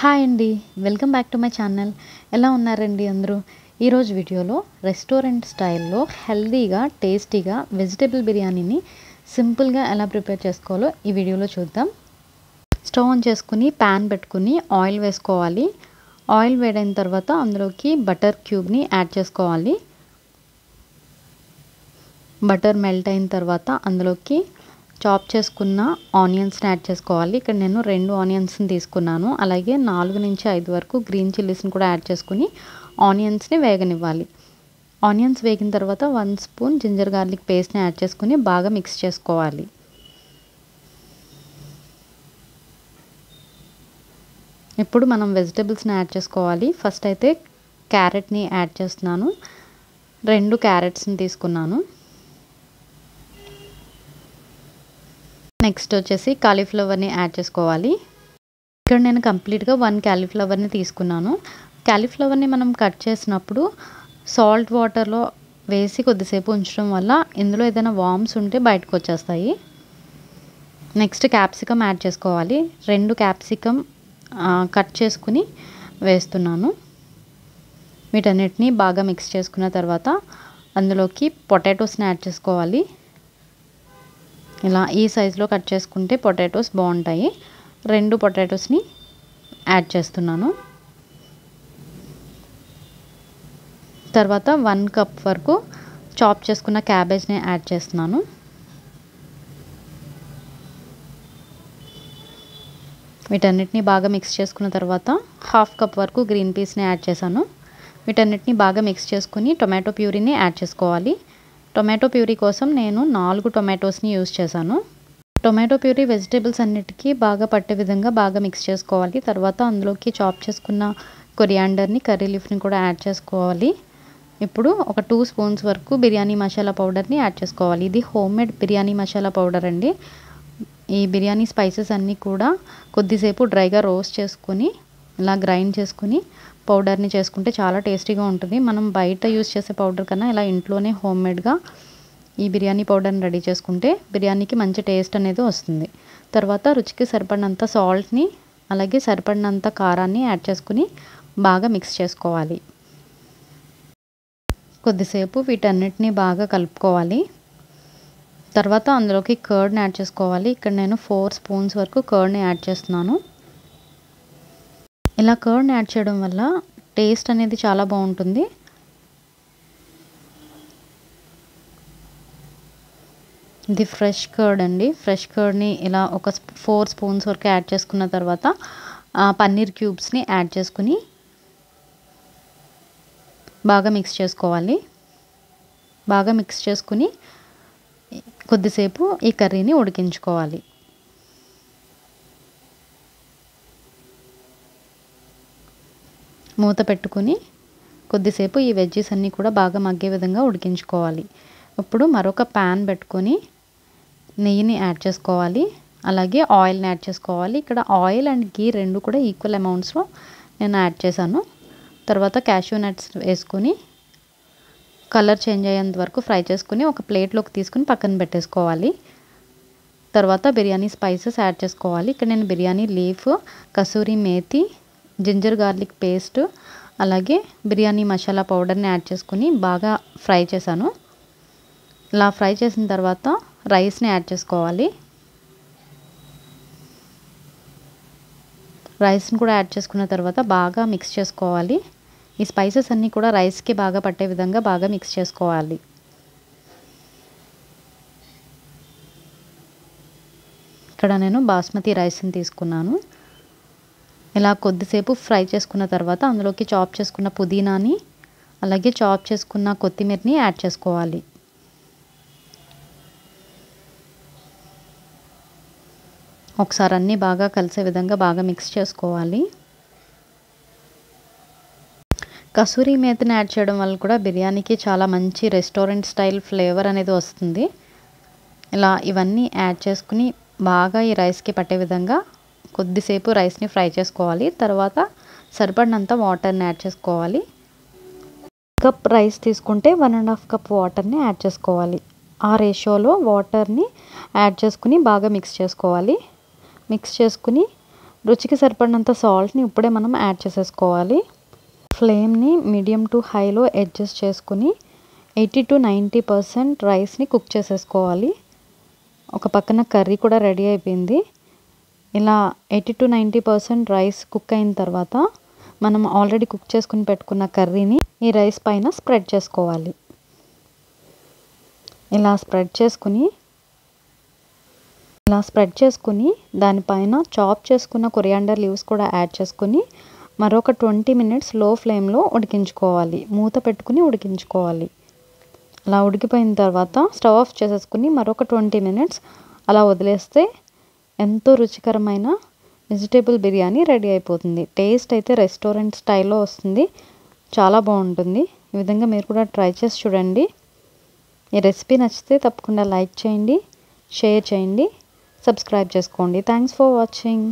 Hi అండి, welcome back to my channel. ఎలా ఉన్నారండి అందరూ? ఈరోజు వీడియోలో రెస్టారెంట్ స్టైల్లో హెల్తీగా టేస్టీగా వెజిటేబుల్ బిర్యానీని సింపుల్గా ఎలా ప్రిపేర్ చేసుకోవాలో ఈ వీడియోలో చూద్దాం. స్టవ్ ఆన్ చేసుకుని ప్యాన్ పెట్టుకుని ఆయిల్ వేసుకోవాలి. ఆయిల్ వేడైన తర్వాత అందులోకి బటర్ క్యూబ్ని యాడ్ చేసుకోవాలి. బటర్ మెల్ట్ అయిన తర్వాత అందులోకి చాప్ చేసుకున్న ఆనియన్స్ని యాడ్ చేసుకోవాలి. ఇక్కడ నేను 2 ఆనియన్స్ని తీసుకున్నాను. అలాగే 4 నుంచి 5 వరకు గ్రీన్ చిల్లీస్ని కూడా యాడ్ చేసుకుని ఆనియన్స్ని వేగనివ్వాలి. ఆనియన్స్ వేగిన తర్వాత 1 స్పూన్ జింజర్ గార్లిక్ పేస్ట్ని యాడ్ చేసుకుని బాగా మిక్స్ చేసుకోవాలి. ఇప్పుడు మనం వెజిటేబుల్స్ని యాడ్ చేసుకోవాలి. ఫస్ట్ అయితే క్యారెట్ని యాడ్ చేస్తున్నాను. 2 క్యారెట్స్ని తీసుకున్నాను. నెక్స్ట్ వచ్చేసి కాలీఫ్లవర్ని యాడ్ చేసుకోవాలి. ఇక్కడ నేను కంప్లీట్గా 1 కాలీఫ్లవర్ని తీసుకున్నాను. కాలీఫ్లవర్ని మనం కట్ చేసినప్పుడు సాల్ట్ వాటర్లో వేసి కొద్దిసేపు ఉంచడం వల్ల ఇందులో ఏదైనా వామ్స్ ఉంటే బయటకు వచ్చేస్తాయి. నెక్స్ట్ క్యాప్సికమ్ యాడ్ చేసుకోవాలి. 2 క్యాప్సికమ్ కట్ చేసుకుని వేస్తున్నాను. వీటన్నిటిని బాగా మిక్స్ చేసుకున్న తర్వాత అందులోకి పొటాటోస్ని యాడ్ చేసుకోవాలి. ఇలా ఈ సైజులో కట్ చేసుకుంటే పొటాటోస్ బాగుంటాయి. 2 పొటాటోస్ని యాడ్ చేస్తున్నాను. తర్వాత 1 కప్ వరకు చాప్ చేసుకున్న క్యాబేజ్ని యాడ్ చేస్తున్నాను. వీటన్నిటిని బాగా మిక్స్ చేసుకున్న తర్వాత 1/2 కప్ వరకు గ్రీన్ పీస్ని యాడ్ చేశాను. వీటన్నిటిని బాగా మిక్స్ చేసుకుని టొమాటో ప్యూరీని యాడ్ చేసుకోవాలి. టొమాటో ప్యూరీ కోసం నేను 4 టొమాటోస్ని యూజ్ చేశాను. టొమాటో ప్యూరీ వెజిటేబుల్స్ అన్నిటికీ బాగా పట్టే విధంగా బాగా మిక్స్ చేసుకోవాలి. తర్వాత అందులోకి చాప్ చేసుకున్న కొరియాండర్ని, కర్రీ లీఫ్ని కూడా యాడ్ చేసుకోవాలి. ఇప్పుడు ఒక 2 స్పూన్స్ వరకు బిర్యానీ మసాలా పౌడర్ని యాడ్ చేసుకోవాలి. ఇది హోమ్మేడ్ బిర్యానీ మసాలా పౌడర్ అండి. ఈ బిర్యానీ స్పైసెస్ అన్నీ కూడా కొద్దిసేపు డ్రైగా రోస్ట్ చేసుకుని ఇలా గ్రైండ్ చేసుకుని పౌడర్ని చేసుకుంటే చాలా టేస్టీగా ఉంటుంది. మనం బయట యూస్ చేసే పౌడర్ కన్నా ఇలా ఇంట్లోనే హోమ్మేడ్గా ఈ బిర్యానీ పౌడర్ని రెడీ చేసుకుంటే బిర్యానీకి మంచి టేస్ట్ అనేది వస్తుంది. తర్వాత రుచికి సరిపడినంత సాల్ట్ని అలాగే సరిపడినంత కారాన్ని యాడ్ చేసుకుని బాగా మిక్స్ చేసుకోవాలి. కొద్దిసేపు వీటన్నిటిని బాగా కలుపుకోవాలి. తర్వాత అందులోకి కర్డ్ని యాడ్ చేసుకోవాలి. ఇక్కడ నేను 4 స్పూన్స్ వరకు కర్డ్ని యాడ్ చేస్తున్నాను. ఇలా కర్డ్ని యాడ్ చేయడం వల్ల టేస్ట్ అనేది చాలా బాగుంటుంది. ఇది ఫ్రెష్ కర్డ్ అండి. ఫ్రెష్ కర్డ్ని ఇలా ఒక 4 స్పూన్స్ వరకు యాడ్ చేసుకున్న తర్వాత పన్నీర్ క్యూబ్స్ని యాడ్ చేసుకుని బాగా మిక్స్ చేసుకోవాలి. బాగా మిక్స్ చేసుకుని కొద్దిసేపు ఈ కర్రీని ఉడికించుకోవాలి. మూత పెట్టుకుని కొద్దిసేపు ఈ వెజ్జీస్ అన్నీ కూడా బాగా మగ్గే విధంగా ఉడికించుకోవాలి. ఇప్పుడు మరొక ప్యాన్ పెట్టుకొని నెయ్యిని యాడ్ చేసుకోవాలి. అలాగే ఆయిల్ని యాడ్ చేసుకోవాలి. ఇక్కడ ఆయిల్ అండ్ గీ 2 కూడా ఈక్వల్ అమౌంట్స్లో నేను యాడ్ చేశాను. తర్వాత క్యాష్యూ నట్స్ వేసుకొని కలర్ చేంజ్ అయ్యేంత వరకు ఫ్రై చేసుకుని ఒక ప్లేట్లోకి తీసుకుని పక్కన పెట్టేసుకోవాలి. తర్వాత బిర్యానీ స్పైసెస్ యాడ్ చేసుకోవాలి. ఇక్కడ నేను biryani leaf, kasuri methi, ginger garlic paste అలాగే బిర్యానీ మసాలా పౌడర్ని యాడ్ చేసుకుని బాగా ఫ్రై చేశాను. ఇలా ఫ్రై చేసిన తర్వాత రైస్ని యాడ్ చేసుకోవాలి. రైస్ని కూడా యాడ్ చేసుకున్న తర్వాత బాగా మిక్స్ చేసుకోవాలి. ఈ స్పైసెస్ అన్నీ కూడా రైస్కి బాగా పట్టే విధంగా బాగా మిక్స్ చేసుకోవాలి. ఇక్కడ నేను బాస్మతి రైస్ని తీసుకున్నాను. ఇలా కొద్దిసేపు ఫ్రై చేసుకున్న తర్వాత అందులోకి చాప్ చేసుకున్న పుదీనాని అలాగే చాప్ చేసుకున్న కొత్తిమీరని యాడ్ చేసుకోవాలి. ఒకసారి అన్నీ బాగా కలిసే విధంగా బాగా మిక్స్ చేసుకోవాలి. కసూరి మేతిని యాడ్ చేయడం వల్ల కూడా బిర్యానీకి చాలా మంచి రెస్టారెంట్ స్టైల్ ఫ్లేవర్ అనేది వస్తుంది. ఇలా ఇవన్నీ యాడ్ చేసుకుని బాగా ఈ రైస్కి పట్టే విధంగా కొద్దిసేపు రైస్ని ఫ్రై చేసుకోవాలి. తర్వాత సరిపడినంత వాటర్ని యాడ్ చేసుకోవాలి. కప్ రైస్ తీసుకుంటే 1.5 కప్ వాటర్ని యాడ్ చేసుకోవాలి. ఆ రేషియోలో వాటర్ని యాడ్ చేసుకుని బాగా మిక్స్ చేసుకోవాలి. మిక్స్ చేసుకుని రుచికి సరిపడినంత సాల్ట్ని ఇప్పుడే మనం యాడ్ చేసేసుకోవాలి. ఫ్లేమ్ని మీడియం టు హైలో అడ్జస్ట్ చేసుకుని 80 to 90% రైస్ని కుక్ చేసేసుకోవాలి. ఒక పక్కన కర్రీ కూడా రెడీ అయిపోయింది. ఇలా 80 to 90% రైస్ కుక్ అయిన తర్వాత మనం ఆల్రెడీ కుక్ చేసుకుని పెట్టుకున్న కర్రీని ఈ రైస్ పైన స్ప్రెడ్ చేసుకోవాలి. ఇలా స్ప్రెడ్ చేసుకుని దానిపైన చాప్ చేసుకున్న కొరియాండర్ లీవ్స్ కూడా యాడ్ చేసుకుని మరొక 20 minutes లో ఫ్లేమ్లో ఉడికించుకోవాలి. మూత పెట్టుకుని ఉడికించుకోవాలి. అలా ఉడికిపోయిన తర్వాత స్టవ్ ఆఫ్ చేసేసుకుని మరొక 20 minutes అలా వదిలేస్తే ఎంతో రుచికరమైన వెజిటేబుల్ బిర్యానీ రెడీ అయిపోతుంది. టేస్ట్ అయితే రెస్టారెంట్ స్టైల్లో వస్తుంది. చాలా బాగుంటుంది. ఈ విధంగా మీరు కూడా ట్రై చేసి చూడండి. ఈ రెసిపీ నచ్చితే తప్పకుండా లైక్ చేయండి, షేర్ చేయండి, సబ్స్క్రైబ్ చేసుకోండి. Thanks for watching.